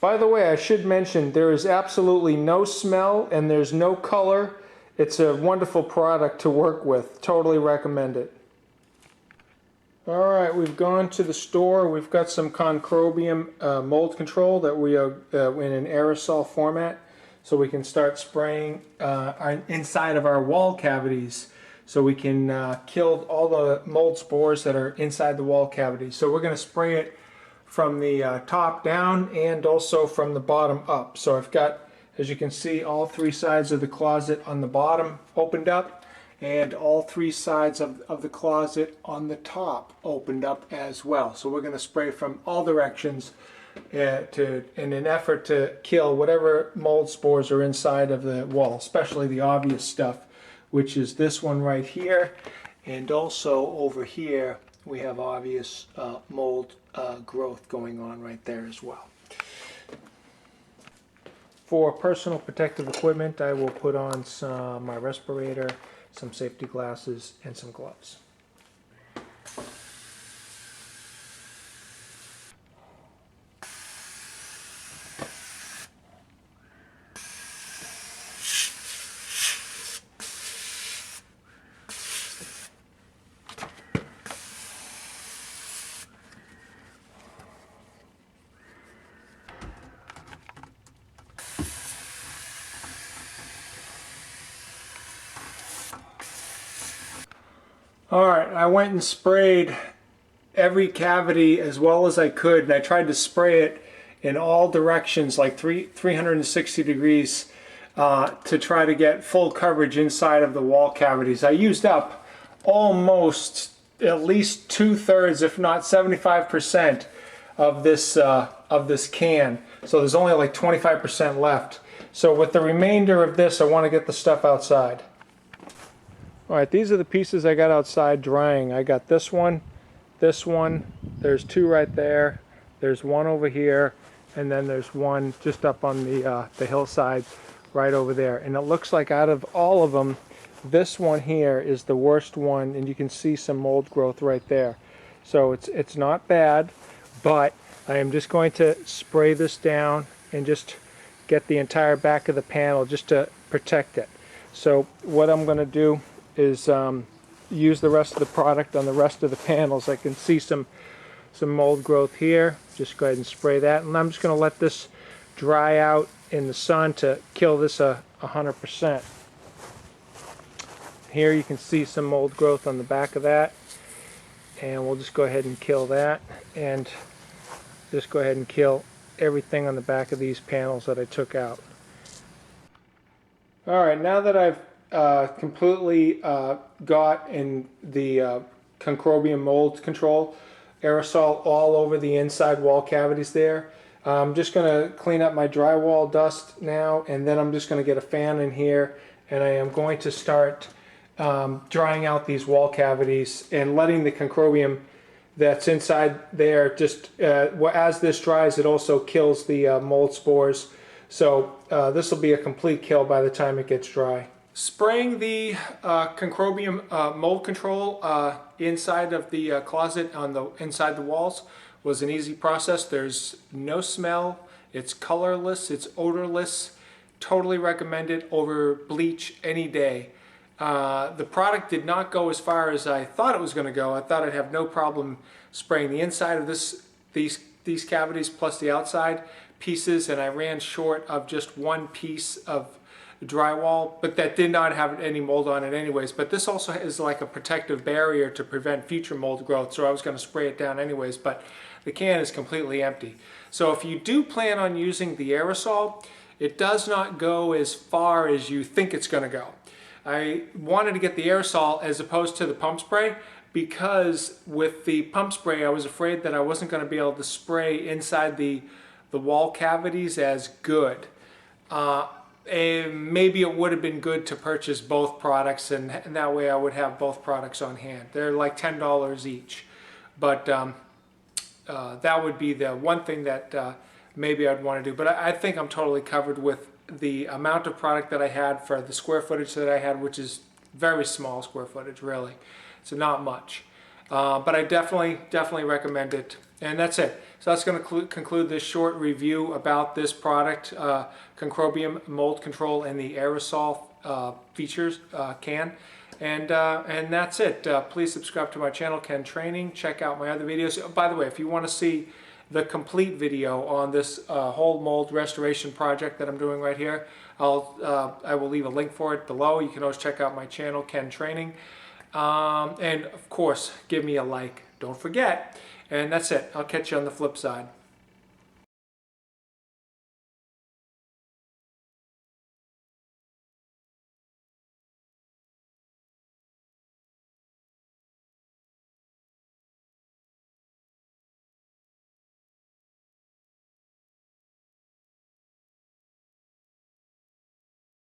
By the way, I should mention there is absolutely no smell and there's no color. It's a wonderful product to work with. Totally recommend it. Alright, we've gone to the store. We've got some Concrobium Mold Control that we are in an aerosol format, so we can start spraying inside of our wall cavities, so we can kill all the mold spores that are inside the wall cavities. So we're going to spray it from the top down and also from the bottom up. So I've got, as you can see, all three sides of the closet on the bottom opened up, and all three sides of the closet on the top opened up as well. So we're going to spray from all directions in an effort to kill whatever mold spores are inside of the wall, especially the obvious stuff, which is this one right here, and also over here we have obvious mold growth going on right there as well. For personal protective equipment, I will put on my respirator, some safety glasses, and some gloves. Alright, I went and sprayed every cavity as well as I could, and I tried to spray it in all directions, like 360 degrees, to try to get full coverage inside of the wall cavities. I used up almost at least 2/3, if not 75% of this can. So there's only like 25% left. So with the remainder of this, I want to get the stuff outside. Alright, these are the pieces I got outside drying. I got this one, there's two right there, there's one over here, and then there's one just up on the hillside right over there. And it looks like out of all of them, this one here is the worst one, and you can see some mold growth right there. So it's not bad, but I am just going to spray this down and just get the entire back of the panel just to protect it. So what I'm going to do is use the rest of the product on the rest of the panels. I can see some mold growth here. Just go ahead and spray that, and I'm just going to let this dry out in the sun to kill this 100%. Here you can see some mold growth on the back of that, and we'll just go ahead and kill that, and just go ahead and kill everything on the back of these panels that I took out. Alright, now that I've completely got in the Concrobium Mold Control aerosol all over the inside wall cavities there, I'm just going to clean up my drywall dust now, and then I'm just going to get a fan in here, and I am going to start drying out these wall cavities and letting the Concrobium that's inside there just, as this dries, it also kills the mold spores. So this will be a complete kill by the time it gets dry. Spraying the Concrobium Mold Control inside of the closet inside the walls was an easy process. There's no smell, it's colorless, it's odorless. Totally recommend it over bleach any day. The product did not go as far as I thought it was going to go. I thought I'd have no problem spraying the inside of these cavities plus the outside pieces, and I ran short of just one piece of drywall, but that did not have any mold on it anyways. But this also is like a protective barrier to prevent future mold growth, so I was going to spray it down anyways, but the can is completely empty. So if you do plan on using the aerosol, it does not go as far as you think it's going to go. I wanted to get the aerosol as opposed to the pump spray, because with the pump spray I was afraid that I wasn't going to be able to spray inside the wall cavities as good. And maybe it would have been good to purchase both products, and that way I would have both products on hand. They're like $10 each, but that would be the one thing that maybe I'd want to do. But I think I'm totally covered with the amount of product that I had for the square footage that I had, which is very small square footage, really. It's not much. But I definitely recommend it. And that's it. So that's going to conclude this short review about this product, Concrobium Mold Control and the Aerosol features can. And that's it. Please subscribe to my channel, Ken Training. Check out my other videos. Oh, by the way, if you want to see the complete video on this whole mold restoration project that I'm doing right here, I will leave a link for it below. You can always check out my channel, Ken Training. And of course, give me a like. Don't forget. And that's it. I'll catch you on the flip side.